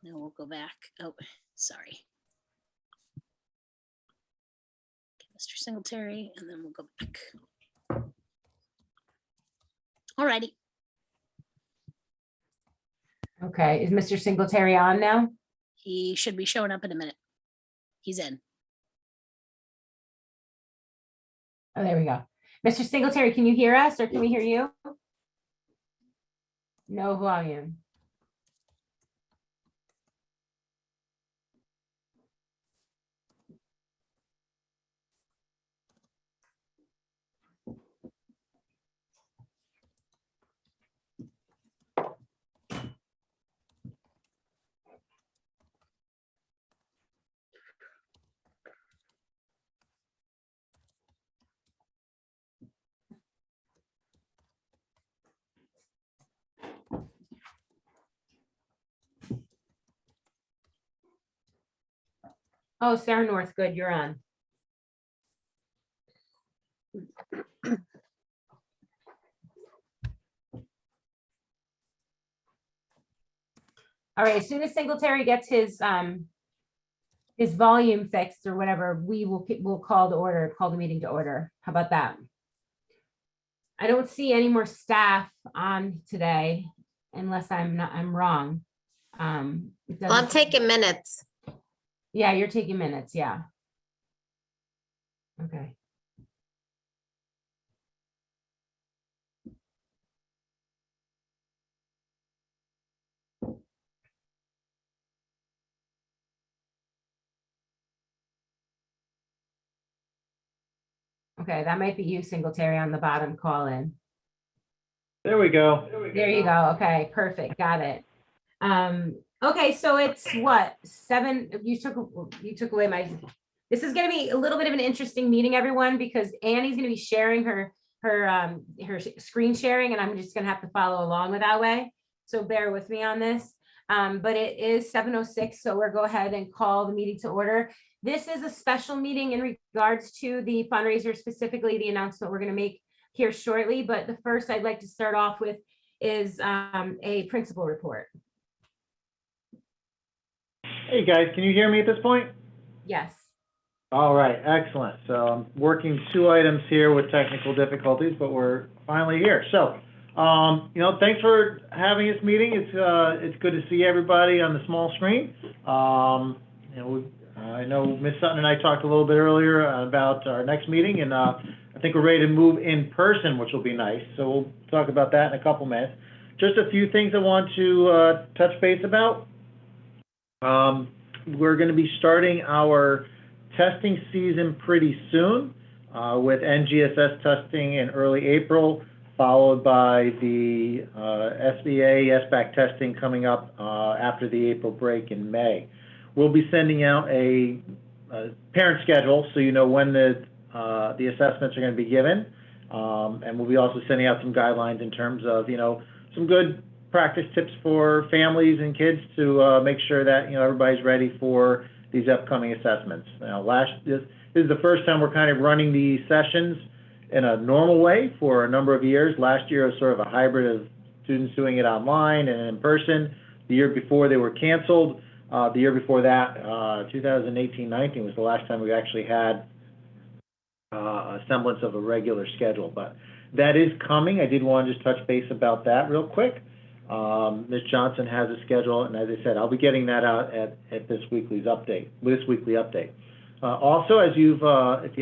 Now we'll go back. Oh, sorry. Mr. Singletary, and then we'll go back. All righty. Okay, is Mr. Singletary on now? He should be showing up in a minute. He's in. Oh, there we go. Mr. Singletary, can you hear us or can we hear you? No volume. Oh, Sarah North, good, you're on. All right, as soon as Singletary gets his volume fixed or whatever, we'll call the meeting to order. How about that? I don't see any more staff on today unless I'm wrong. Well, I'm taking minutes. Yeah, you're taking minutes, yeah. Okay. Okay, that might be you, Singletary, on the bottom call in. There we go. There you go. Okay, perfect. Got it. Okay, so it's what, 7, you took away my, this is gonna be a little bit of an interesting meeting, everyone, because Annie's gonna be sharing her screen sharing, and I'm just gonna have to follow along with that way. So bear with me on this. But it is 7:06, so we'll go ahead and call the meeting to order. This is a special meeting in regards to the fundraiser, specifically the announcement we're gonna make here shortly. But the first I'd like to start off with is a principal report. Hey guys, can you hear me at this point? Yes. All right, excellent. So I'm working 2 items here with technical difficulties, but we're finally here. So, thanks for having this meeting. It's good to see everybody on the small screen. I know Ms. Sutton and I talked a little bit earlier about our next meeting, and I think we're ready to move in person, which will be nice. So we'll talk about that in a couple minutes. Just a few things I want to touch base about. We're going to be starting our testing season pretty soon with NGSS testing in early April, followed by the SBA, SBAC testing coming up after the April break in May. We'll be sending out a parent schedule so you know when the assessments are going to be given, and we'll be also sending out some guidelines in terms of some good practice tips for families and kids to make sure that everybody's ready for these upcoming assessments. Now, this is the first time we're kind of running these sessions in a normal way for a number of years. Last year was sort of a hybrid of students doing it online and in person. The year before they were canceled. The year before that, 2018-19 was the last time we actually had a semblance of a regular schedule, but that is coming. I did want to just touch base about that real quick. Ms. Johnson has a schedule, and as I said, I'll be getting that out at this weekly update. Also, if you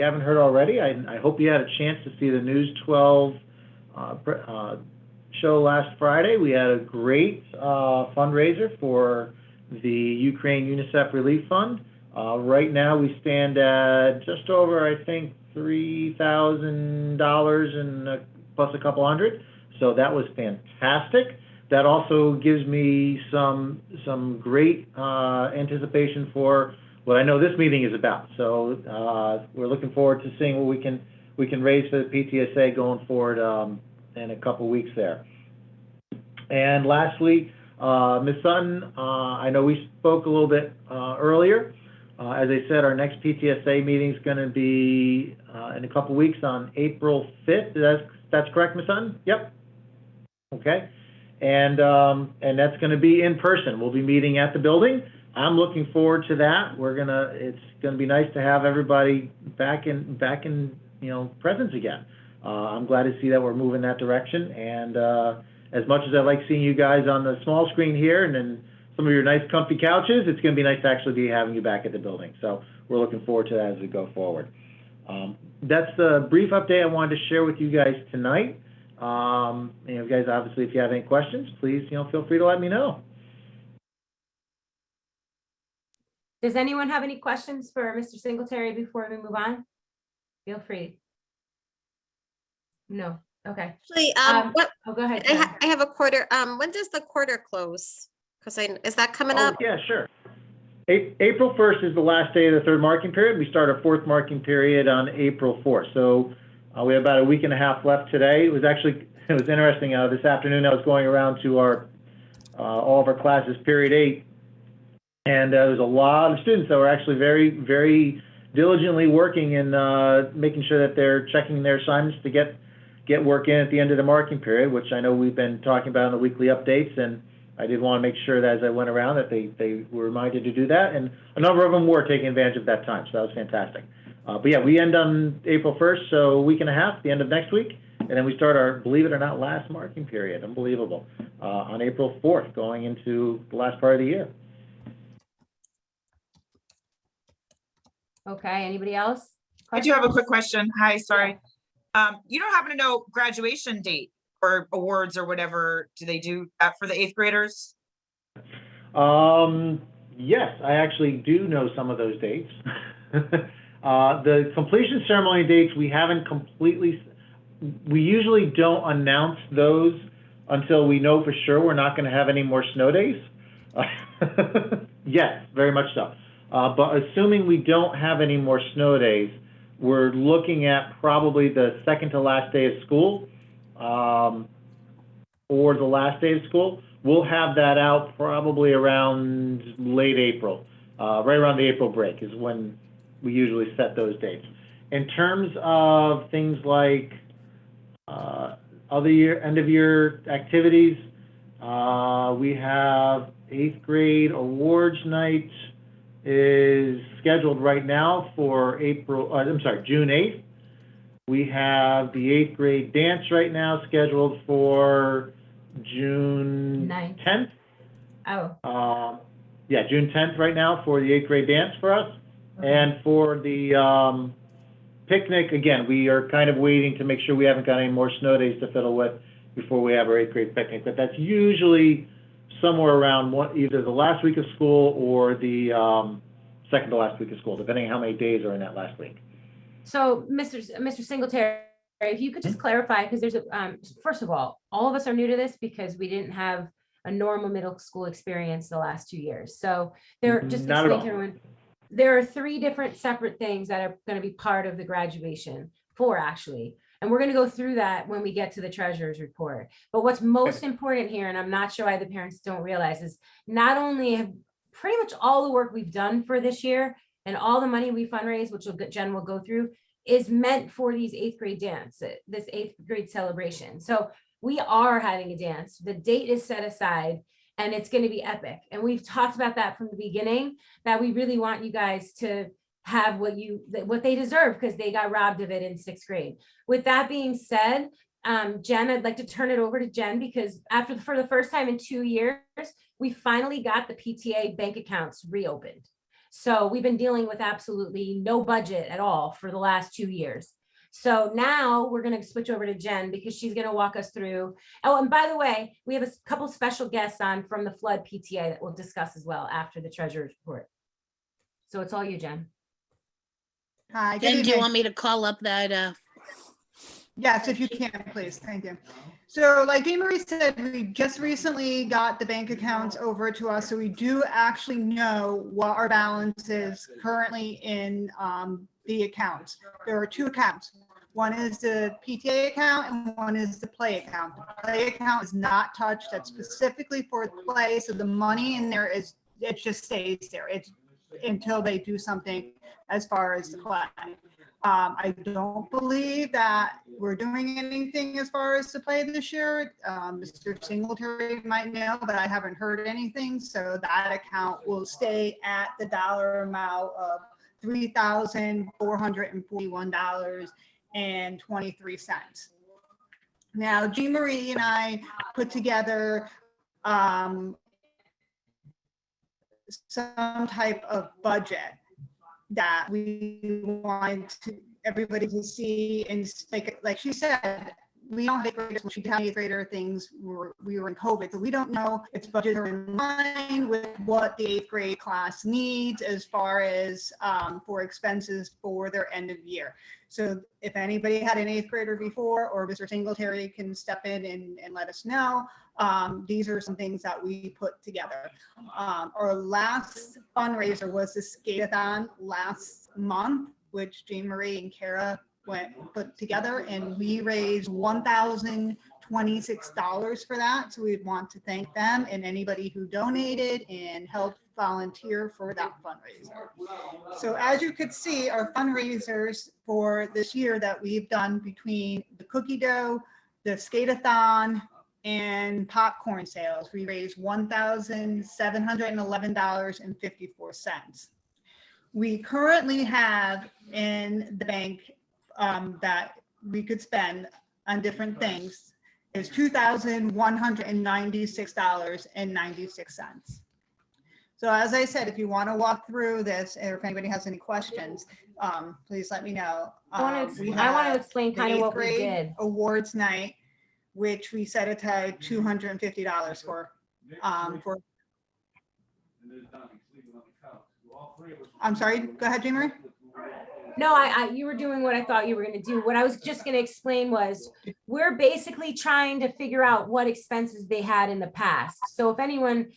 haven't heard already, I hope you had a chance to see the News 12 show last Friday. We had a great fundraiser for the Ukraine UNICEF Relief Fund. Right now, we stand at just over, I think, $3,000 and plus a couple hundred. So that was fantastic. That also gives me some great anticipation for what I know this meeting is about. So we're looking forward to seeing what we can raise for the PTSA going forward in a couple weeks there. And lastly, Ms. Sutton, I know we spoke a little bit earlier. As I said, our next PTSA meeting is going to be in a couple weeks on April 5th. That's correct, Ms. Sutton? Yep. Okay. and that's going to be in person. We'll be meeting at the building. I'm looking forward to that. It's gonna be nice to have everybody back in presence again. I'm glad to see that we're moving that direction, and as much as I like seeing you guys on the small screen here and then some of your nice comfy couches, it's gonna be nice to actually be having you back at the building. So we're looking forward to that as we go forward. That's the brief update I wanted to share with you guys tonight. Guys, obviously, if you have any questions, please, feel free to let me know. Does anyone have any questions for Mr. Singletary before we move on? Feel free. No. Okay. Actually, Oh, go ahead. I have a quarter. When does the quarter close? Because is that coming up? Yeah, sure. April 1st is the last day of the third marking period. We start our fourth marking period on April 4th. So we have about a week and a half left today. It was interesting. This afternoon, I was going around to all of our classes, period 8. And there's a lot of students that were actually very, very diligently working and making sure that they're checking their assignments to get work in at the end of the marking period, which I know we've been talking about in the weekly updates. And I did want to make sure that as I went around that they were reminded to do that. And a number of them were taking advantage of that time. So that was fantastic. But yeah, we end on April 1st, so a week and a half, the end of next week. And then we start our, believe it or not, last marking period. Unbelievable. On April 4th, going into the last part of the year. Okay, anybody else? I do have a quick question. Hi, sorry. You don't happen to know graduation date or awards or whatever, do they do that for the 8th graders? Yes, I actually do know some of those dates. The completion ceremony dates, we haven't completely, we usually don't announce those until we know for sure we're not going to have any more snow days. Yes, very much so. But assuming we don't have any more snow days, we're looking at probably the second to last day of school, or the last day of school. We'll have that out probably around late April, right around the April break is when we usually set those dates. In terms of things like end of year activities, we have 8th grade awards night is scheduled right now for June 8th. We have the 8th grade dance right now scheduled for June 10th. Oh. Yeah, June 10th right now for the 8th grade dance for us. Okay. And for the picnic, again, we are kind of waiting to make sure we haven't got any more snow days to fiddle with before we have our 8th grade picnic. But that's usually somewhere around either the last week of school or the second to last week of school, depending on how many days are in that last week. So, Mr. Singletary, if you could just clarify, because there's first of all of us are new to this because we didn't have a normal middle school experience the last 2 years. So there, just explain to everyone, there are 3 different separate things that are going to be part of the graduation, 4 actually. And we're going to go through that when we get to the treasurer's report. But what's most important here, and I'm not sure why the parents don't realize, is not only have pretty much all the work we've done for this year and all the money we fundraise, which Jen will go through, is meant for these 8th grade dance, this 8th grade celebration. So we are having a dance. The date is set aside and it's going to be epic. And we've talked about that from the beginning, that we really want you guys to have what they deserve because they got robbed of it in 6th grade. With that being said, Jen, I'd like to turn it over to Jen because for the first time in 2 years, we finally got the PTA bank accounts reopened. So we've been dealing with absolutely no budget at all for the last 2 years. So now we're going to switch over to Jen because she's going to walk us through. Oh, and by the way, we have a couple special guests on from the Flood PTA that we'll discuss as well after the treasurer's report. So it's all you, Jen. Hi. Jen, do you want me to call up that? Yes, if you can, please. Thank you. So like Dee Marie said, we just recently got the bank accounts over to us. So we do actually know what our balance is currently in the accounts. There are 2 accounts. One is the PTA account and one is the play account. The play account is not touched. That's specifically for play. So the money in there it just stays there. It's until they do something as far as the play. I don't believe that we're doing anything as far as to play this year. Mr. Singletary might know, but I haven't heard anything. So that account will stay at the dollar amount of $3,441.23. Now, Jean Marie and I put together some type of budget that we wanted everybody to see, and like she said, we don't have 8th graders, when she had 8th grader things, we were in COVID, so we don't know if budgets are in line with what the 8th grade class needs as far as for expenses for their end of year. So if anybody had an 8th grader before, or Mr. Singletary can step in and let us know, these are some things that we put together. Our last fundraiser was the skate-a-thon last month, which Jean Marie and Kara put together, and we raised $1,026 for that. So we'd want to thank them and anybody who donated and helped volunteer for that fundraiser. So as you could see, our fundraisers for this year that we've done between the cookie dough, the skate-a-thon, and popcorn sales, we raised $1,711.54. We currently have in the bank that we could spend on different things is $2,196.96. So as I said, if you want to walk through this, or if anybody has any questions, please let me know. I want to explain kind of what we did. Awards night, which we set aside $250 for. I'm sorry, go ahead, Jean Marie. No, you were doing what I thought you were going to do. What I was just going to explain was we're basically trying to figure out what expenses they had in the past. So if anyone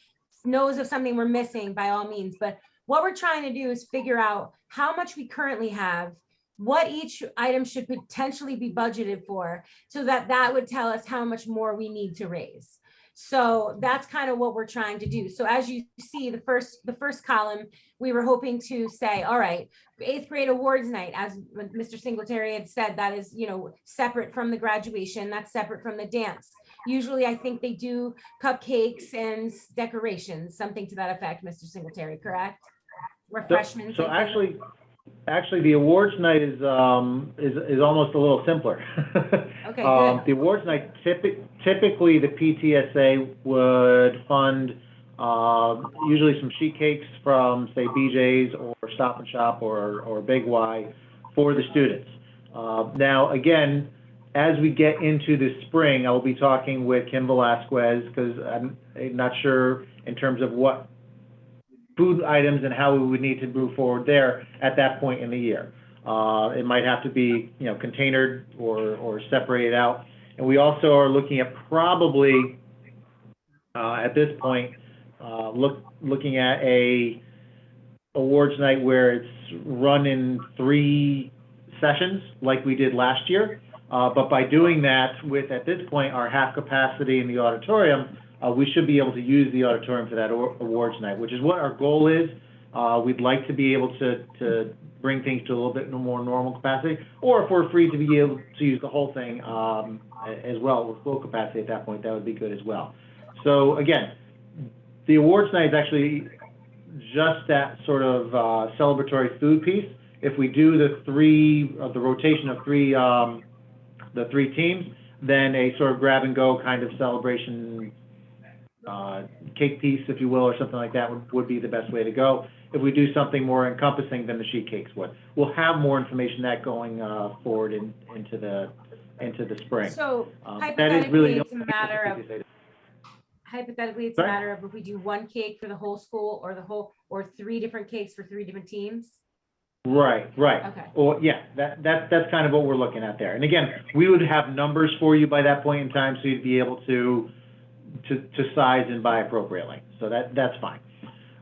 knows of something we're missing, by all means, but what we're trying to do is figure out how much we currently have, what each item should potentially be budgeted for, so that would tell us how much more we need to raise. So that's kind of what we're trying to do. So as you see, the first column, we were hoping to say, all right, 8th grade awards night, as Mr. Singletary had said, that is, separate from the graduation, that's separate from the dance. Usually I think they do cupcakes and decorations, something to that effect, Mr. Singletary, correct? Refreshments. So actually the awards night is almost a little simpler. Okay, good. The awards night, typically the PTSA would fund usually some sheet cakes from, say, BJ's or Stop and Shop or Big Y for the students. Now, again, as we get into the spring, I will be talking with Kim Velasquez, because I'm not sure in terms of what food items and how we would need to move forward there at that point in the year. It might have to be, containered or separated out. And we also are looking at probably, at this point, looking at a awards night where it's run in 3 sessions like we did last year. But by doing that with, at this point, our half capacity in the auditorium, we should be able to use the auditorium for that awards night, which is what our goal is. We'd like to be able to bring things to a little bit more normal capacity, or if we're free to be able to use the whole thing as well with full capacity at that point, that would be good as well. So again, the awards night is actually just that sort of celebratory food piece. If we do the rotation of the 3 teams, then a sort of grab and go kind of celebration cake piece, if you will, or something like that would be the best way to go. If we do something more encompassing than the sheet cakes would, we'll have more information that going forward into the spring. So that is really it's a matter of a matter of if we do 1 cake for the whole school or 3 different cakes for 3 different teams. Right. Okay. Well, yeah, that's kind of what we're looking at there. And again, we would have numbers for you by that point in time, so you'd be able to size and buy appropriately. So that's fine.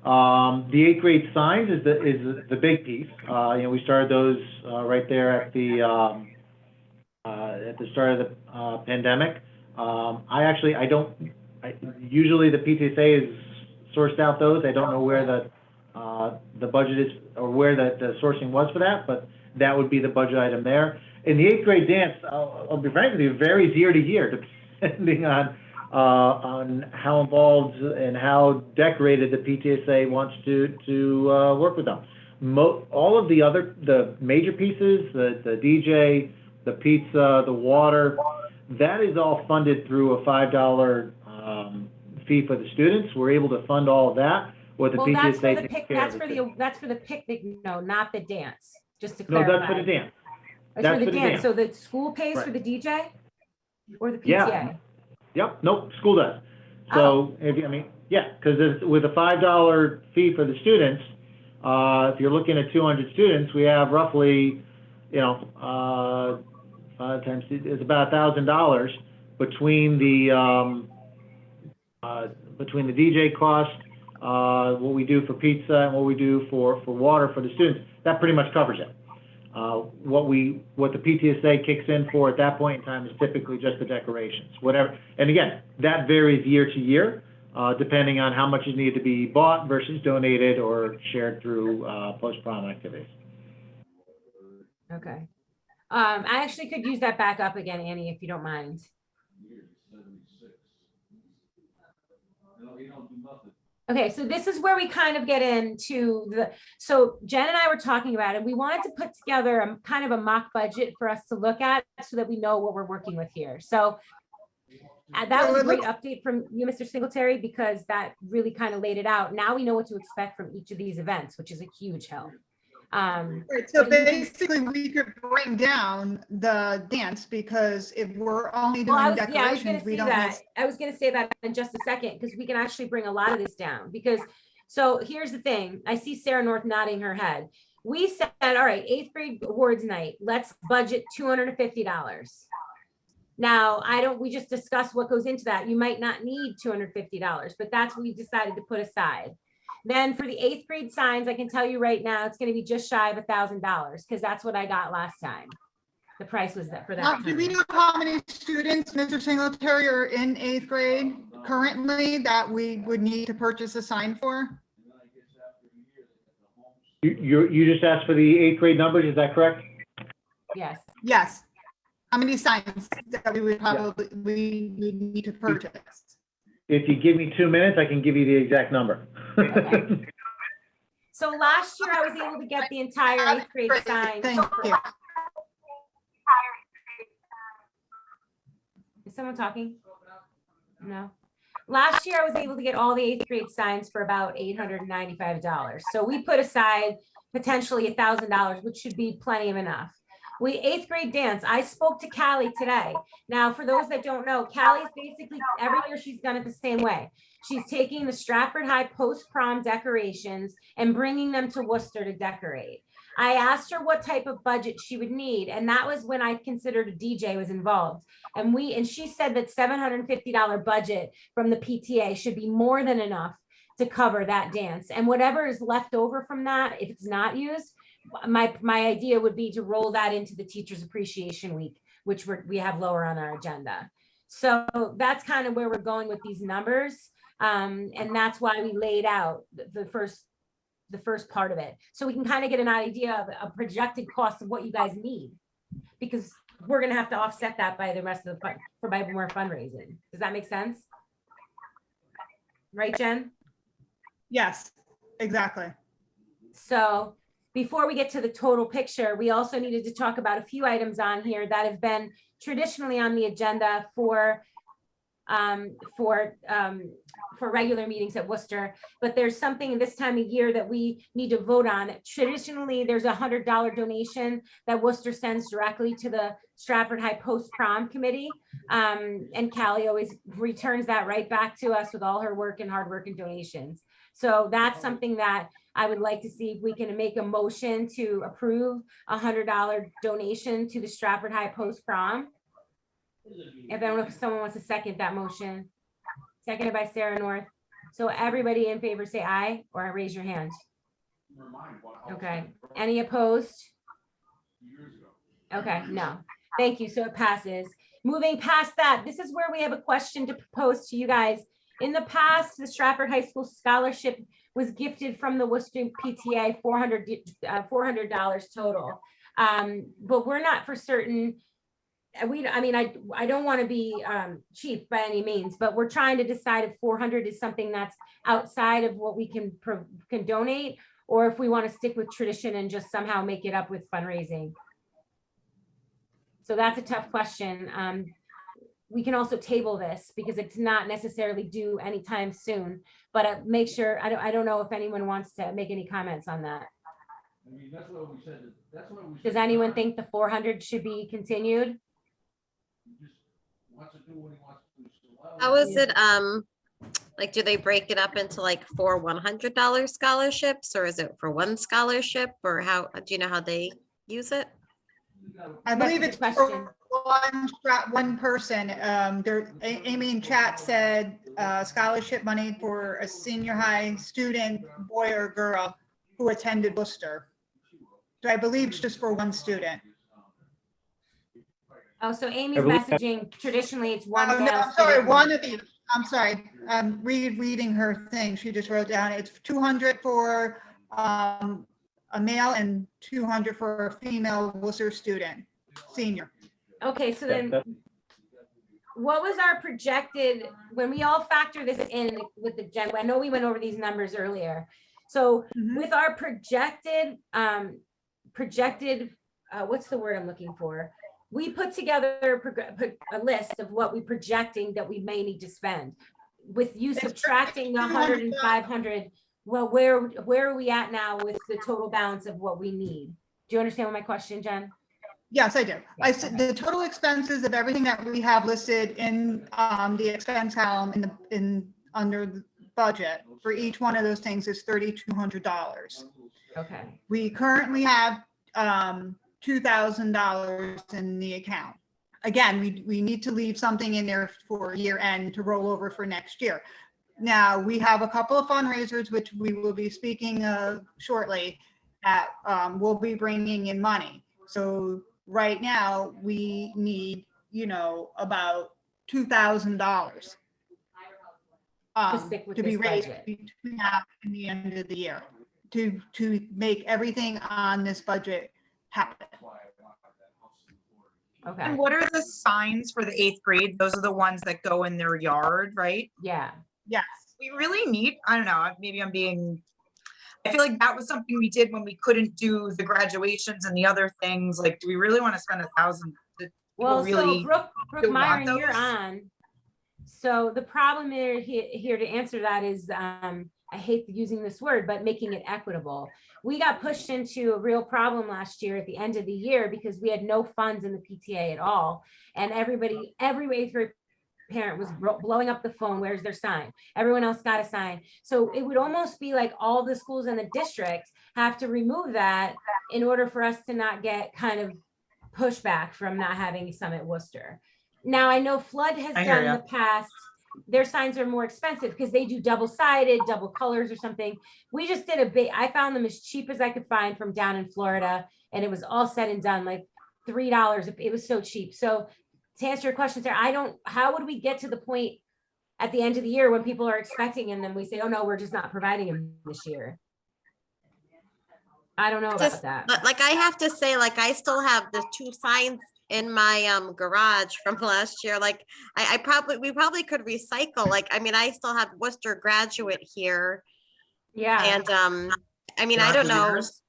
The 8th grade signs is the big piece. We started those right there at the start of the pandemic. Usually the PTSA is sourced out those. I don't know where the budget is or where the sourcing was for that, but that would be the budget item there. In the 8th grade dance, I'll be frank with you, it varies year to year, depending on how involved and how decorated the PTSA wants to work with them. All of the major pieces, the DJ, the pizza, the water, that is all funded through a $5 fee for the students. We're able to fund all of that. What the Well, PTSA that's for the takes pic, care that's of for it. the, that's for the picnic, no, not the dance, just to No, clarify. that's for the dance. It's that's for the for the dance, dance. so the school pays for Right. the DJ? Or the Yeah. PTA? Yep, nope, school does. Oh. So, because with a $5 fee for the students, if you're looking at 200 students, we have roughly, 5 times, it's about $1,000 between the DJ cost, what we do for pizza and what we do for water for the students. That pretty much covers it. What the PTSA kicks in for at that point in time is typically just the decorations, whatever. And again, that varies year to year, depending on how much is needed to be bought versus donated or shared through post-prom activities. Okay. I actually could use that back up again, Annie, if you don't mind. Okay, so this is where we kind of get into so Jen and I were talking about it. We wanted to put together a kind of a mock budget for us to look at so that we know what we're working with here. So that was a great update from you, Mr. Singletary, because that really kind of laid it out. Now we know what to expect from each of these events, which is a huge help. Right, so basically we could bring down the dance because if we're only doing I was decorations, gonna we say don't that. need. I was gonna say that in just a second, because we can actually bring a lot of this down, because, so here's the thing. I see Sarah North nodding her head. We said, all right, 8th grade awards night, let's budget $250. Now, we just discussed what goes into that. You might not need $250, but that's what we decided to put aside. Then for the 8th grade signs, I can tell you right now, it's going to be just shy of $1,000 because that's what I got last time. The price was that for that. Do we know how many students, Mr. Singletary, are in 8th grade currently that we would need to purchase a sign for? You just asked for the 8th grade numbers, is that correct? Yes. Yes. How many signs that we would probably, we need to purchase? If you give me 2 minutes, I can give you the exact number. Okay. So last year I was able to get the entire 8th grade sign. Thank you. Is someone talking? No. Last year I was able to get all the 8th grade signs for about $895. So we put aside potentially $1,000, which should be plenty of enough. 8th grade dance. I spoke to Callie today. Now, for those that don't know, Callie's basically every year she's done it the same way. She's taking the Stratford High post-prom decorations and bringing them to Wooster to decorate. I asked her what type of budget she would need, and that was when I considered a DJ was involved. And she said that $750 budget from the PTA should be more than enough to cover that dance. And whatever is left over from that, if it's not used, my idea would be to roll that into the Teachers Appreciation Week, which we have lower on our agenda. So that's kind of where we're going with these numbers. And that's why we laid out the first part of it. So we can kind of get an idea of a projected cost of what you guys need, because we're going to have to offset that by the rest of the fund by more fundraising. Does that make sense? Right, Jen? Yes, exactly. So before we get to the total picture, we also needed to talk about a few items on here that have been traditionally on the agenda for regular meetings at Wooster, but there's something this time of year that we need to vote on. Traditionally, there's a $100 donation that Wooster sends directly to the Stratford High Post-Prom Committee. And Callie always returns that right back to us with all her work and hard work and donations. So that's something that I would like to see if we can make a motion to approve a $100 donation to the Stratford High Post-Prom. If someone wants to second that motion. Seconded by Sarah North. So everybody in favor say aye or raise your hand. Okay. Any opposed? Okay, no. Thank you. So it passes. Moving past that, this is where we have a question to propose to you guys. In the past, the Stratford High School Scholarship was gifted from the Wooster PTA $400 total. But we're not for certain. I mean, I don't want to be cheap by any means, but we're trying to decide if 400 is something that's outside of what we can donate, or if we want to stick with tradition and just somehow make it up with fundraising. So that's a tough question. We can also table this because it's not necessarily due anytime soon, but make sure, I don't know if anyone wants to make any comments on that. I mean, that's what we said. That's what we said. Does anyone think the 400 should be continued? He just wants to do what he wants to do. So How is it, like, do they break it up into like 4 $100 scholarships, or is it for one scholarship, or how, do you know how they use it? I That's a believe good it's question. for one person. Amy in chat said scholarship money for a senior high student, boy or girl, who attended Wooster. So I believe it's just for one student. Oh, so Amy's I believe that- messaging, traditionally it's one. Oh, no, male I'm sorry, student. one of these. I'm sorry. I'm reading her thing. She just wrote down, it's 200 for a male and 200 for a female Worcester student, senior. Okay, so Yeah, then that- what was our projected, when we all factor this in with the gen, I know we went over these numbers earlier. So Mhm. with our projected, what's the word I'm looking for? We put together a list of what we projecting that we may need to spend. With you It's subtracting the 100 and 500, well, where are we at now with the total balance of what we need? Do you understand what my question, Jen? Yes, I do. I said the total expenses of everything that we have listed in the expense column under the budget for each one of those things is $3,200. Okay. We currently have $2,000 in the account. Again, we need to leave something in there for year end to roll over for next year. Now, we have a couple of fundraisers, which we will be speaking of shortly, that will be bringing in money. So right now, we need, about $2,000 stick with to be this raised budget. between now and the end of the year to make everything on this budget happen. Okay. And what are the signs for the 8th grade? Those are the ones that go in their yard, right? Yeah. Yes. We really need, I don't know, maybe I feel like that was something we did when we couldn't do the graduations and the other things. Like, do we really want to spend $1,000? Well, so really Brooke don't want Myron, you're those? on. So the problem here to answer that is, I hate using this word, but making it equitable. We got pushed into a real problem last year at the end of the year because we had no funds in the PTA at all. And every 8th grade parent was blowing up the phone. Where's their sign? Everyone else got a sign. So it would almost be like all the schools in the district have to remove that in order for us to not get kind of pushback from not having some at Worcester. Now, I know Flood has I hear done in ya. the past, their signs are more expensive because they do double-sided, double colors or something. We just did I found them as cheap as I could find from down in Florida, and it was all said and done, like $3. It was so cheap. So to answer your question, Sarah, how would we get to the point at the end of the year when people are expecting and then we say, oh no, we're just not providing them this year? I don't know about that. Like, I have to say, like, I still have the 2 signs in my garage from last year. Like, we probably could recycle. Like, I mean, I still have Worcester graduate here. Yeah. And I mean, I don't know. Yours?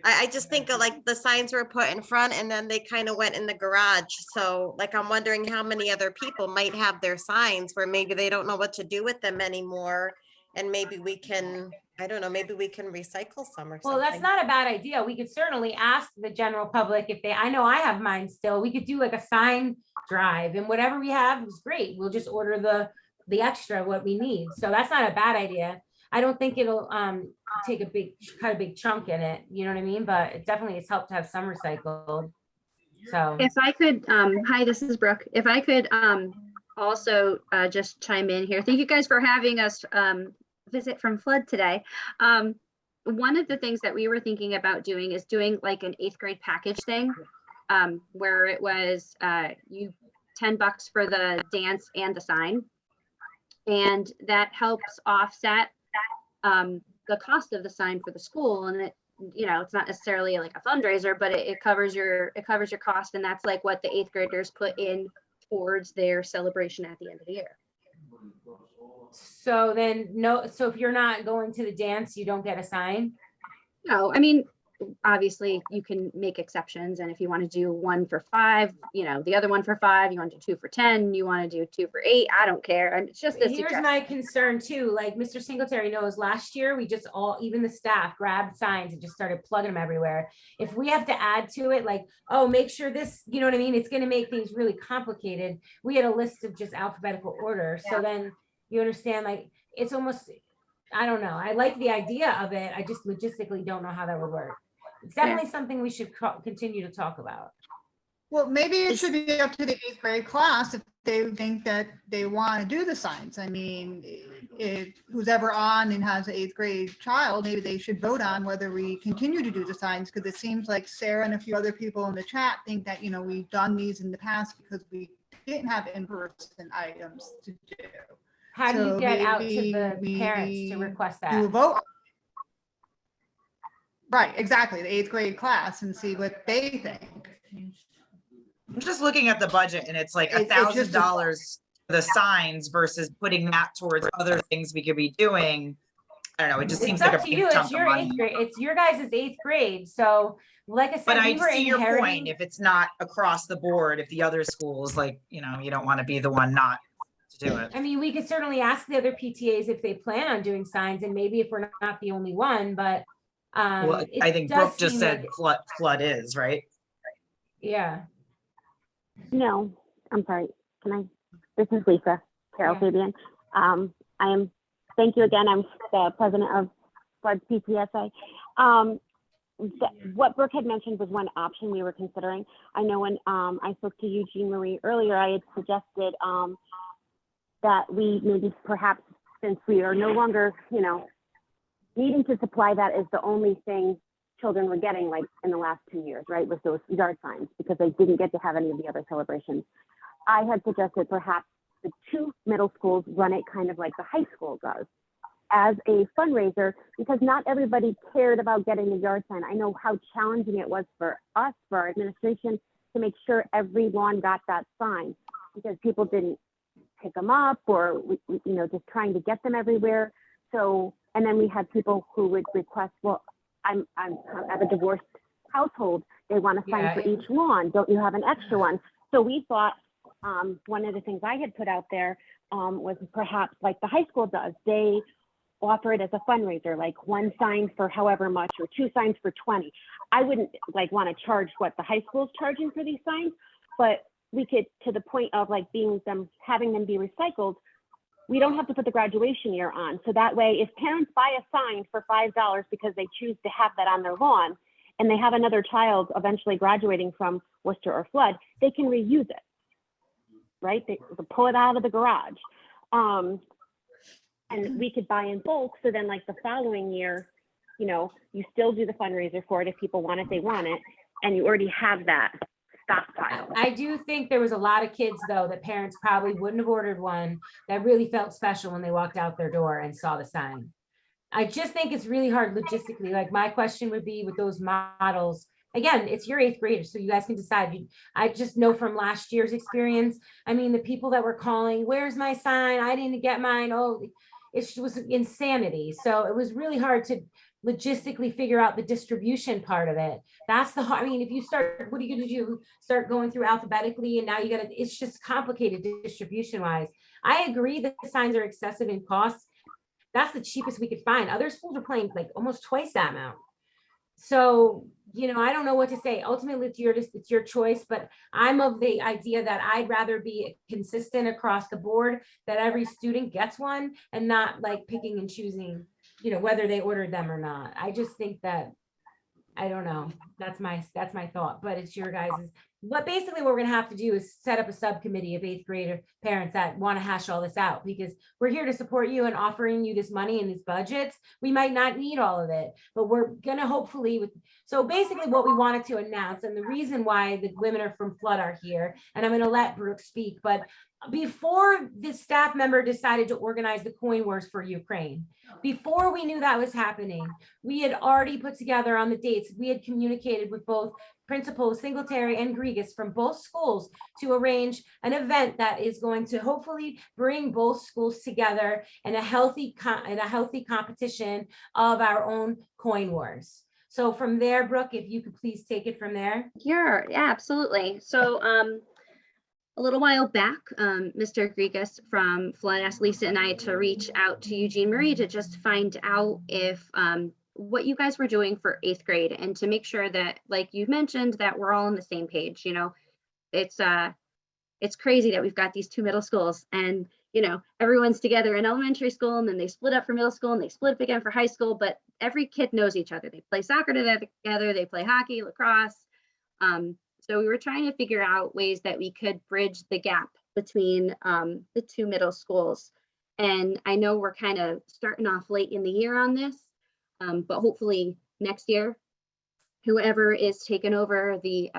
I just think of, like, the signs were put in front and then they kind of went in the garage. So, like, I'm wondering how many other people might have their signs where maybe they don't know what to do with them anymore. And maybe we can, I don't know, maybe we can recycle some or something. Well, that's not a bad idea. We could certainly ask the general public if I know I have mine still. We could do like a sign drive, and whatever we have is great. We'll just order the extra, what we need. So that's not a bad idea. I don't think it'll take cut a big chunk in it. You know what I mean? But it definitely has helped to have some recycled. So If I could, hi, this is Brooke. If I could also just chime in here. Thank you guys for having us visit from Flood today. One of the things that we were thinking about doing is doing like an 8th grade package thing, where it was $10 for the dance and the sign. And that helps offset the cost of the sign for the school. And it's not necessarily like a fundraiser, but it covers your cost. And that's like what the 8th graders put in towards their celebration at the end of the year. So then so if you're not going to the dance, you don't get a sign? No, I mean, obviously you can make exceptions. And if you want to do 1 for 5, the other 1 for 5, you want to do 2 for 10, you want to do 2 for 8, I don't care. And it's just a Here's suggestion. my concern too, like Mr. Singletary knows last year, we just even the staff grabbed signs and just started plugging them everywhere. If we have to add to it, like, oh, make sure this, you know what I mean? It's going to make things really complicated. We had a list of just alphabetical order. So then you understand, like, it's almost, I don't know. I like the idea of it. I just logistically don't know how that would work. It's definitely something we should continue to talk about. Well, maybe it should be up to the 8th grade class if they think that they want to do the signs. I mean, if who's ever on and has an 8th grade child, maybe they should vote on whether we continue to do the signs, because it seems like Sarah and a few other people in the chat think that, we've done these in the past because we didn't have in-person items to do. How do you So get out to maybe the we parents to request Do a that? vote. Right, exactly, the 8th grade class, and see what they think. I'm just looking at the budget and it's like It's just a- $1,000 for the signs versus putting that towards other things we could be doing. I don't know, it just seems It's like up a to big you. chunk It's of your money. 8th grade. It's your guys' 8th grade. So like I said, But I we were see your inheriting. point, if it's not across the board, if the other schools, like, you don't want to be the one not to do it. I mean, we could certainly ask the other PTAs if they plan on doing signs, and maybe if we're not the only one, but Well, it I think does Brooke just seem said like- flood is, right? yeah. No, I'm sorry. This is Lisa Carol Yeah. Fabian. Thank you again. I'm the president of Flood PTSA. What Brooke had mentioned was one option we were considering. I know when I spoke to Eugene Marie earlier, I had suggested that we maybe perhaps, since we are no longer, needing to supply that as the only thing children were getting like in the last 2 years, right, with those yard signs, because they didn't get to have any of the other celebrations. I had suggested perhaps the 2 middle schools run it kind of like the high school does as a fundraiser, because not everybody cared about getting a yard sign. I know how challenging it was for us, for our administration, to make sure everyone got that sign, because people didn't pick them up, or, just trying to get them everywhere. So, and then we had people who would request, well, I have a divorced household. They want a sign for each lawn. Don't you have an extra one? So we thought, one of the things I had put out there was perhaps like the high school does. They offer it as a fundraiser, like 1 sign for however much, or 2 signs for 20. I wouldn't want to charge what the high school's charging for these signs, but we could, to the point of having them be recycled, we don't have to put the graduation year on. So that way, if parents buy a sign for $5 because they choose to have that on their lawn, and they have another child eventually graduating from Wooster or Flood, they can reuse it, right? They pull it out of the garage. And we could buy in bulk. So then like the following year, you still do the fundraiser for it. If people want it, they want it. And you already have that stockpile. I do think there was a lot of kids, though, that parents probably wouldn't have ordered one that really felt special when they walked out their door and saw the sign. I just think it's really hard logistically. Like, my question would be with those models, again, it's your 8th graders, so you guys can decide. I just know from last year's experience, I mean, the people that were calling, where's my sign? I didn't get mine. Oh, it was insanity. So it was really hard to logistically figure out the distribution part of it. That's the hard. I mean, if you start, what are you going to do? Start going through alphabetically, and now you got to, it's just complicated distribution wise. I agree that the signs are excessive in cost. That's the cheapest we could find. Other schools are paying like almost twice that amount. So, I don't know what to say. Ultimately, it's your choice, but I'm of the idea that I'd rather be consistent across the board, that every student gets one, and not like picking and choosing, whether they ordered them or not. I just think that, I don't know. That's my thought, but it's your guys'. What basically what we're gonna have to do is set up a subcommittee of 8th grader parents that want to hash all this out, because we're here to support you and offering you this money and these budgets. We might not need all of it, but we're gonna hopefully so basically what we wanted to announce, and the reason why the women are from Flood are here, and I'm gonna let Brooke speak, but before the staff member decided to organize the coin wars for Ukraine, before we knew that was happening, we had already put together on the dates. We had communicated with both principals Singletary and Grigas from both schools to arrange an event that is going to hopefully bring both schools together in a healthy competition of our own coin wars. So from there, Brooke, if you could please take it from there. Yeah, absolutely. So a little while back, Mr. Grigas from Flood asked Lisa and I to reach out to Eugene Marie to just find out if what you guys were doing for 8th grade, and to make sure that, like you mentioned, that we're all on the same page. You know, it's crazy that we've got these 2 middle schools, and you know, everyone's together in elementary school, and then they split up for middle school, and they split up again for high school, but every kid knows each other. They play soccer together, they play hockey, lacrosse. So we were trying to figure out ways that we could bridge the gap between the 2 middle schools. And I know we're kind of starting off late in the year on this, but hopefully next year, whoever is taking over the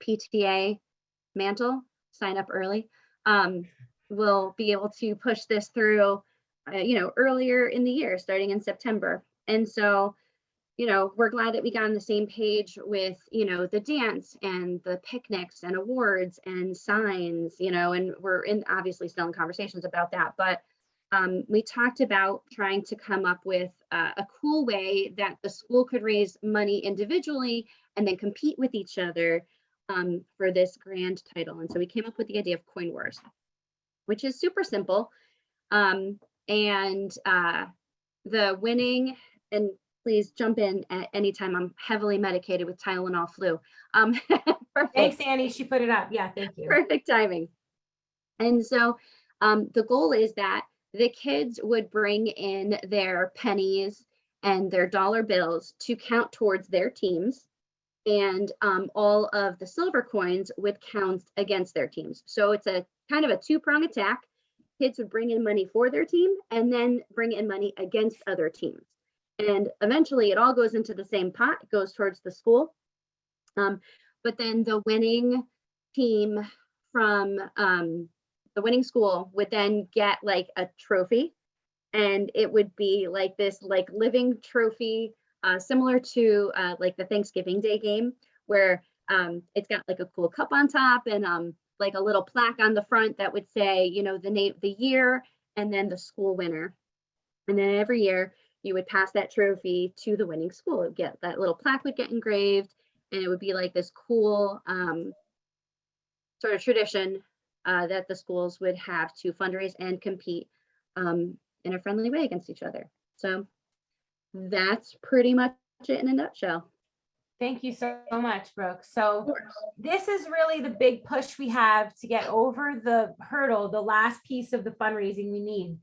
PTA mantle, sign up early, will be able to push this through, earlier in the year, starting in September. And so, we're glad that we got on the same page with, the dance and the picnics and awards and signs, and we're obviously still in conversations about that. But we talked about trying to come up with a cool way that the school could raise money individually and then compete with each other for this grand title. And so we came up with the idea of coin wars, which is super simple. The winning, and please jump in at any time. I'm heavily medicated with Tylenol flu. Perfect. Thanks, Annie. She put it up. Yeah, thank you. Perfect timing. And so the goal is that the kids would bring in their pennies and their dollar bills to count towards their teams. And all of the silver coins would count against their teams. So it's a kind of a 2-prong attack. Kids would bring in money for their team and then bring in money against other teams. And eventually it all goes into the same pot, it goes towards the school. But then the winning team from the winning school would then get like a trophy, and it would be like this like living trophy, similar to like the Thanksgiving Day game, where it's got like a cool cup on top and like a little plaque on the front that would say, the name, the year, and then the school winner. And then every year you would pass that trophy to the winning school. It would get that little plaque would get engraved, and it would be like this cool sort of tradition that the schools would have to fundraise and compete in a friendly way against each other. So that's pretty much it in a nutshell. Thank you so much, Brooke. So this is really the big push we have to get over the hurdle, the last piece of the fundraising we need,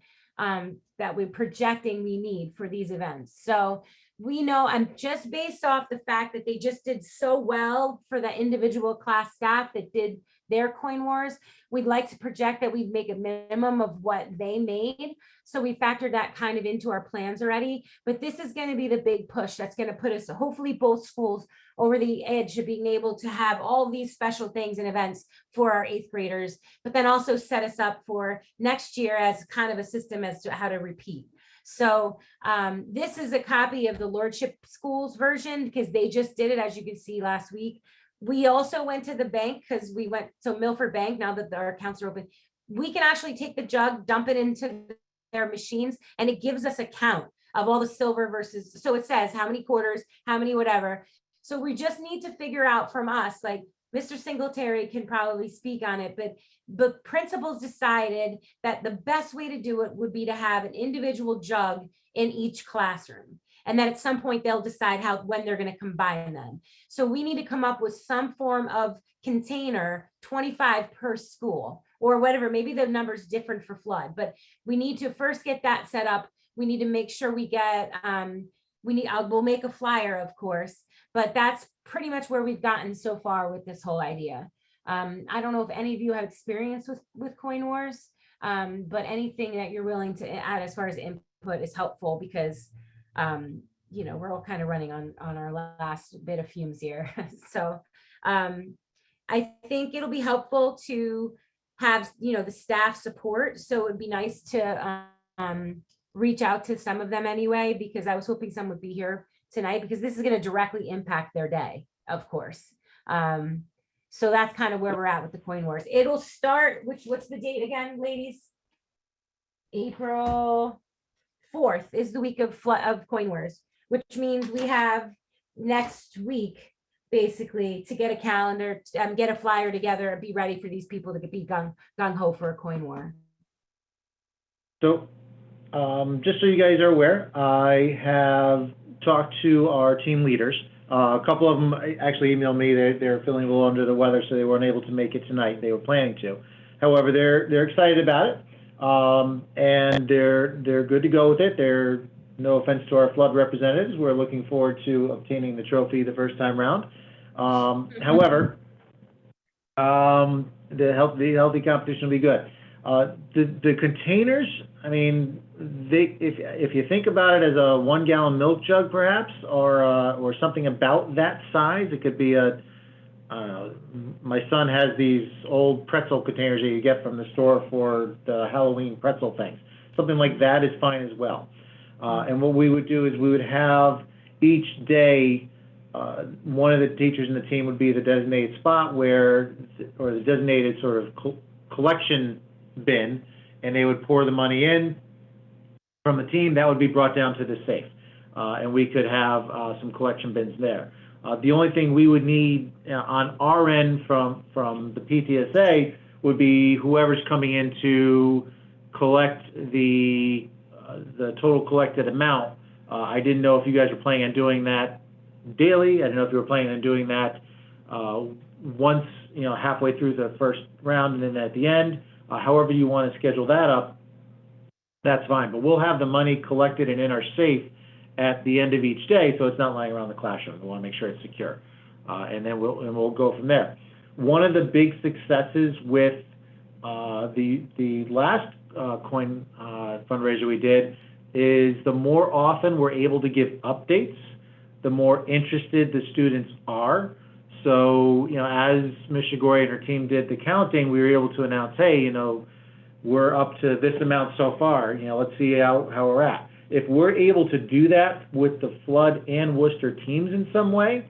that we're projecting we need for these events. So we know, and just based off the fact that they just did so well for the individual class staff that did their coin wars, we'd like to project that we'd make a minimum of what they made. So we factored that kind of into our plans already, but this is going to be the big push that's going to put us, hopefully both schools, over the edge of being able to have all these special things and events for our 8th graders, but then also set us up for next year as kind of a system as to how to repeat. So this is a copy of the Lordship Schools version, because they just did it, as you can see, last week. We also went to the bank, because we went to Milford Bank. Now that our accounts are open, we can actually take the jug, dump it into their machines, and it gives us a count of all the silver versus, so it says how many quarters, how many whatever. So we just need to figure out from us, like Mr. Singletary can probably speak on it, but principals decided that the best way to do it would be to have an individual jug in each classroom. And then at some point they'll decide when they're going to combine them. So we need to come up with some form of container, 25 per school or whatever. Maybe the number's different for flood, but we need to first get that set up. We need to make sure we get, we'll make a flyer, of course, but that's pretty much where we've gotten so far with this whole idea. I don't know if any of you have experience with coin wars, but anything that you're willing to add as far as input is helpful, because we're all kind of running on our last bit of fumes here. So I think it'll be helpful to have, the staff support. So it'd be nice to reach out to some of them anyway, because I was hoping some would be here tonight, because this is going to directly impact their day, of course. So that's kind of where we're at with the Coin Wars. It'll start, what's the date again, ladies? April 4th is the week of Coin Wars, which means we have next week basically to get a calendar, get a flyer together and be ready for these people to be gung-ho for a coin war. So, just so you guys are aware, I have talked to our team leaders. A couple of them actually emailed me. They're feeling a little under the weather, so they weren't able to make it tonight. They were planning to. However, they're excited about it, and they're good to go with it. They're, no offense to our flood representatives, we're looking forward to obtaining the trophy the first time round. However, the healthy competition will be good. The containers, I mean, if you think about it as a 1 gallon milk jug, perhaps, or something about that size, it could be I don't know, my son has these old pretzel containers that you get from the store for the Halloween pretzel things. Something like that is fine as well. And what we would do is we would have each day, one of the teachers in the team would be the designated spot or the designated sort of collection bin, and they would pour the money in from the team. That would be brought down to the safe, and we could have some collection bins there. The only thing we would need on our end from the PTSA would be whoever's coming in to collect the total collected amount. I didn't know if you guys were planning on doing that daily. I didn't know if you were planning on doing that once, halfway through the first round and then at the end. However you want to schedule that up, that's fine. But we'll have the money collected and in our safe at the end of each day, so it's not lying around the classroom. We want to make sure it's secure, and then we'll go from there. One of the big successes with the last coin fundraiser we did is the more often we're able to give updates, the more interested the students are. So, as Ms. Shigori and her team did the counting, we were able to announce, hey, we're up to this amount so far. Let's see how we're at. If we're able to do that with the Flood and Wooster teams in some way,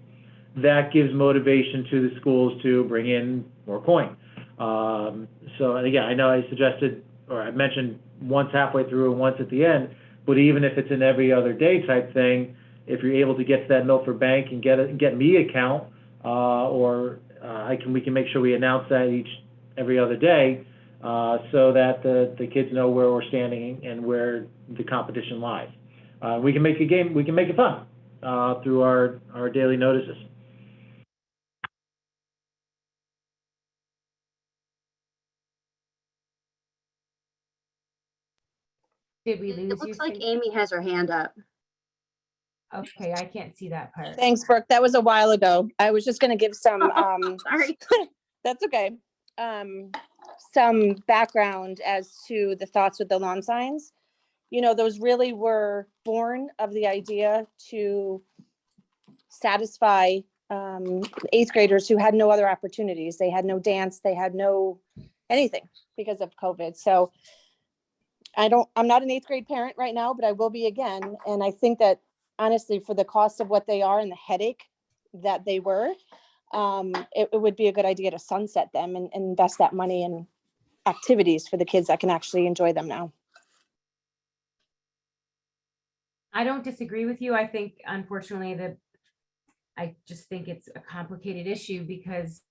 that gives motivation to the schools to bring in more coin. So, and again, I know I suggested, or I mentioned once halfway through and once at the end, but even if it's an every other day type thing, if you're able to get to that Milford Bank and get me a count, we can make sure we announce that every other day, so that the kids know where we're standing and where the competition lies. We can make it fun through our daily notices. Did we lose It you? looks like Cindy? Amy has her hand up. Okay, I can't see that part. Thanks, Brooke. That was a while ago. I was just going to give some, Sorry. that's okay. Some background as to the thoughts with the lawn signs. Those really were born of the idea to satisfy 8th graders who had no other opportunities. They had no dance, they had no anything because of COVID. So I'm not an 8th grade parent right now, but I will be again. And I think that honestly, for the cost of what they are and the headache that they were, it would be a good idea to sunset them and invest that money in activities for the kids that can actually enjoy them now. I don't disagree with you. I think, unfortunately, I just think it's a complicated issue because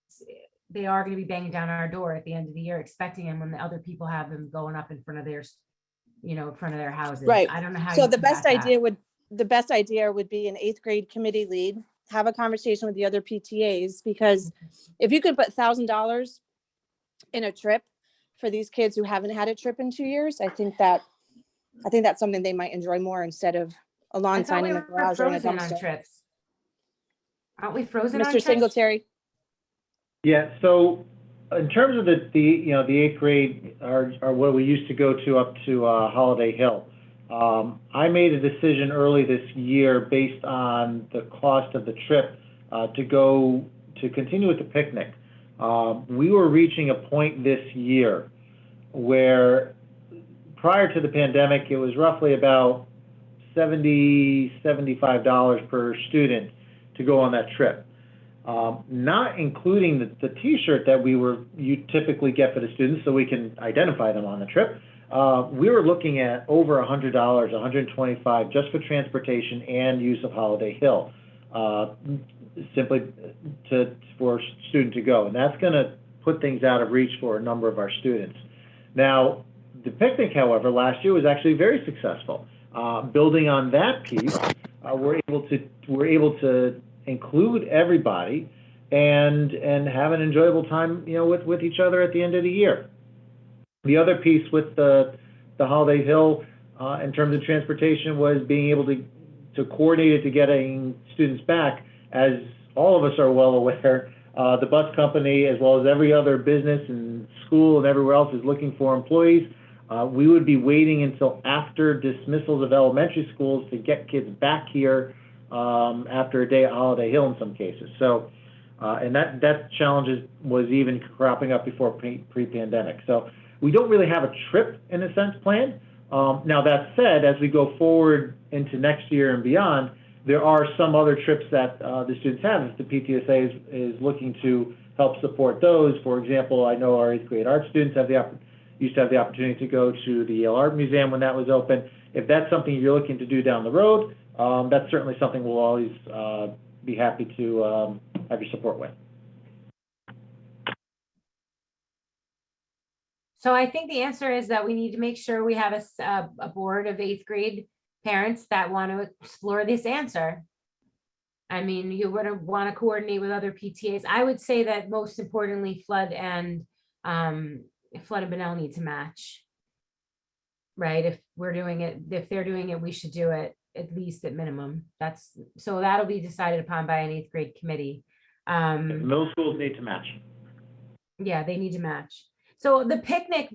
they are going to be banging down our door at the end of the year, expecting them when the other people have them going up in front of their, in front of their houses. Right. I don't know how. So you the combat best idea would be an 8th grade committee lead, have a conversation with the other PTAs, because if you could put $1,000 in a trip for these kids who haven't had a trip in 2 years, I think that's something they might enjoy more instead of a lawn sign in a garage or in a dumpster. Trips. Aren't we frozen on Mr. trips? Singletary. Yeah. So in terms of the 8th grade are what we used to go to up to Holiday Hill. I made a decision early this year based on the cost of the trip to continue with the picnic. we were reaching a point this year where prior to the pandemic, it was roughly about $75 per student to go on that trip. Not including the t-shirt that you typically get for the students so we can identify them on the trip. We were looking at over $100, $125 just for transportation and use of Holiday Hill, simply for a student to go. And that's gonna put things out of reach for a number of our students. Now, the picnic, however, last year was actually very successful. Building on that piece, we're able to include everybody and have an enjoyable time, with each other at the end of the year. The other piece with the Holiday Hill, in terms of transportation, was being able to coordinate it to getting students back. As all of us are well aware, the bus company, as well as every other business and school and everywhere else, is looking for employees. We would be waiting until after dismissals of elementary schools to get kids back here after a day at Holiday Hill in some cases. So, and that challenge was even cropping up before pre-pandemic. So we don't really have a trip, in a sense, planned. Now, that said, as we go forward into next year and beyond, there are some other trips that the students have if the PTSA is looking to help support those. For example, I know our 8th grade art students used to have the opportunity to go to the Yale Art Museum when that was open. If that's something you're looking to do down the road, that's certainly something we'll always be happy to have your support with. So I think the answer is that we need to make sure we have a board of 8th grade parents that want to explore this answer. I mean, you would want to coordinate with other PTAs. I would say that most importantly, Flood and Bunnell need to match. Right? If they're doing it, we should do it at least at minimum. So that'll be decided upon by an 8th grade committee. Middle schools need to match. Yeah, they need to match. So the picnic,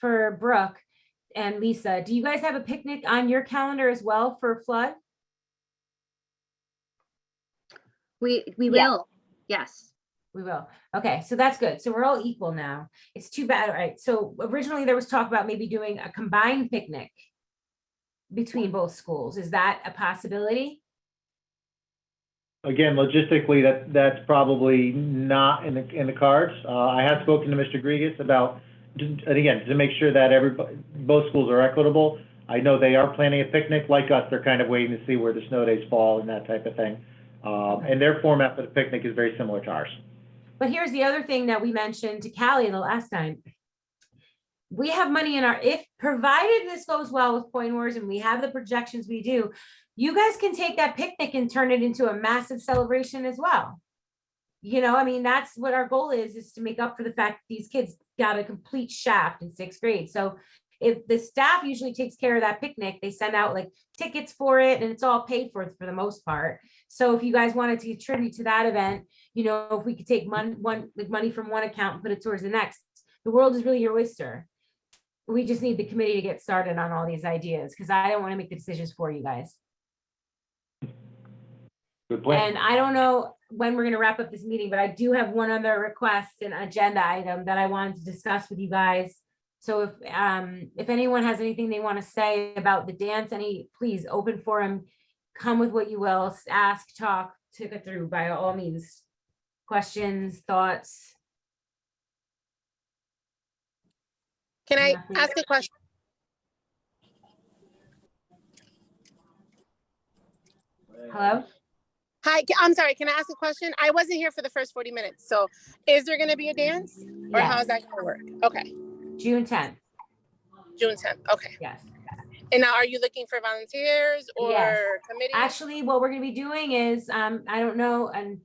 for Brooke and Lisa, do you guys have a picnic on your calendar as well for Flood? We Yeah. will, yes. We will. Okay, so that's good. So we're all equal now. It's too bad, right? So originally there was talk about maybe doing a combined picnic between both schools. Is that a possibility? Again, logistically, that's probably not in the cards. I have spoken to Mr. Grigas about, and again, to make sure that both schools are equitable. I know they are planning a picnic. Like us, they're kind of waiting to see where the snow days fall and that type of thing. And their format for the picnic is very similar to ours. But here's the other thing that we mentioned to Callie the last time. We have money in if provided this goes well with Coin Wars and we have the projections we do, you guys can take that picnic and turn it into a massive celebration as well. I mean, that's what our goal is to make up for the fact that these kids got a complete shaft in 6th grade. So if the staff usually takes care of that picnic, they send out like tickets for it and it's all paid for the most part. So if you guys wanted to contribute to that event, if we could take money from one account and put it towards the next, the world is really your oyster. We just need the committee to get started on all these ideas because I don't want to make the decisions for you guys. Good plan. And I don't know when we're going to wrap up this meeting, but I do have one other request and agenda item that I wanted to discuss with you guys. So if anyone has anything they want to say about the dance, please open forum, come with what you will, ask, talk, take it through by all means. Questions, thoughts? Can I Nothing. ask a question? Hello? Hi, I'm sorry, can I ask a question? I wasn't here for the first 40 minutes. So is there gonna be a dance or how is Yes. that gonna work? Okay, June 10th. June 10th, okay. Yes. And now are you looking for volunteers or Yes. committee? Actually, what we're going to be doing is, I don't know, and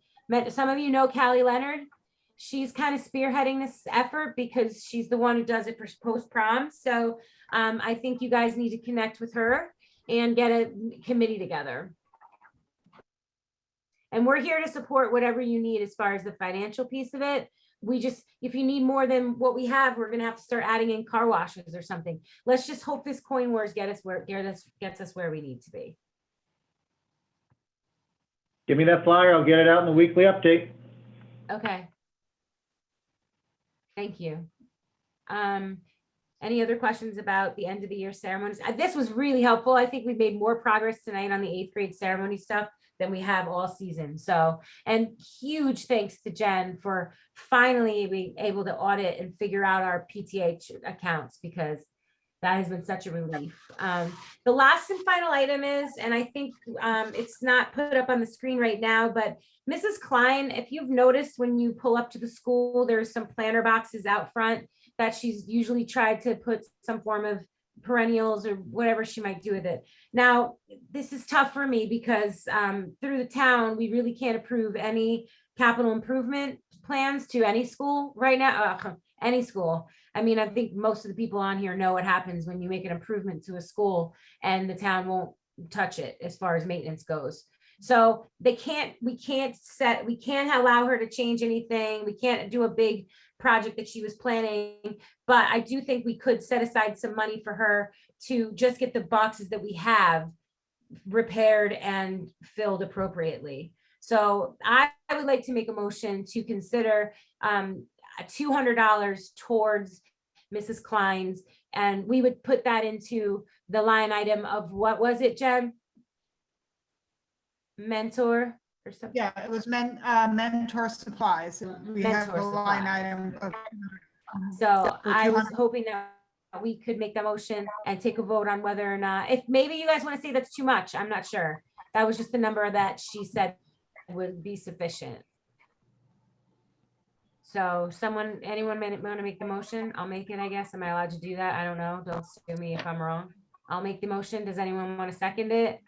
some of you know Callie Leonard. She's kind of spearheading this effort because she's the one who does it for post-prom. So I think you guys need to connect with her and get a committee together. And we're here to support whatever you need as far as the financial piece of it. If you need more than what we have, we're going to have to start adding in car washes or something. Let's just hope this Coin Wars gets us where we need to be. Give me that flyer. I'll get it out in the weekly update. Okay. Thank you. Any other questions about the end of the year ceremonies? This was really helpful. I think we've made more progress tonight on the 8th grade ceremony stuff than we have all season. So, and huge thanks to Jen for finally being able to audit and figure out our PTA accounts, because that has been such a relief. The last and final item is, and I think it's not put up on the screen right now, but Mrs. Klein, if you've noticed when you pull up to the school, there's some planter boxes out front that she's usually tried to put some form of perennials or whatever she might do with it. Now, this is tough for me because through the town, we really can't approve any capital improvement plans to any school right now, any school. I mean, I think most of the people on here know what happens when you make an improvement to a school and the town won't touch it as far as maintenance goes. So we can't allow her to change anything. We can't do a big project that she was planning, but I do think we could set aside some money for her to just get the boxes that we have repaired and filled appropriately. So I would like to make a motion to consider $200 towards Mrs. Klein's, and we would put that into the line item of, what was it, Jen? Mentor or something? Yeah, it was mentor supplies. We have Mentor a line supplies. item of. So For I was 200. hoping that we could make the motion and take a vote on whether or not, if maybe you guys want to say that's too much, I'm not sure. That was just the number that she said would be sufficient. So anyone want to make the motion? I'll make it, I guess. Am I allowed to do that? I don't know. Don't sue me if I'm wrong. I'll make the motion. Does anyone want to second it?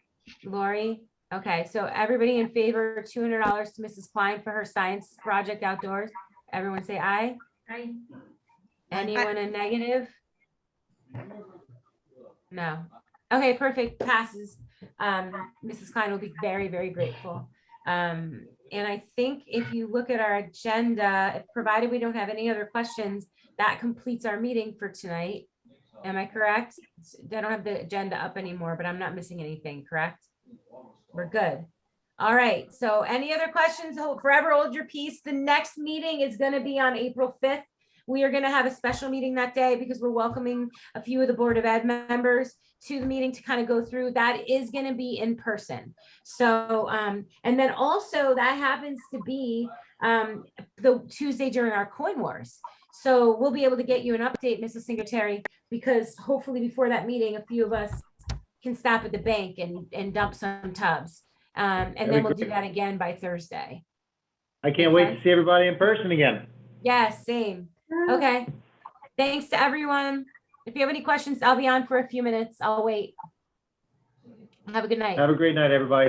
Lori? Okay, so everybody in favor, $200 to Mrs. Klein for her science project outdoors. Everyone say aye. Aye. Anyone in negative? No. Okay, perfect. Passes. Mrs. Klein will be very, very grateful. And I think if you look at our agenda, provided we don't have any other questions, that completes our meeting for tonight. Am I correct? I don't have the agenda up anymore, but I'm not missing anything, correct? We're good. All right. So any other questions? Forever hold your peace. The next meeting is going to be on April 5th. We are going to have a special meeting that day because we're welcoming a few of the Board of Ed members to the meeting to kind of go through. That is going to be in person. So, and then also that happens to be the Tuesday during our coin wars. So we'll be able to get you an update, Mrs. Singletary, because hopefully before that meeting, a few of us can stop at the bank and dump some tubs. And then we'll do that again by Thursday. I can't wait to see everybody in person again. Yes, same. Okay. Thanks to everyone. If you have any questions, I'll be on for a few minutes. I'll wait. Have a good night. Have a great night, everybody.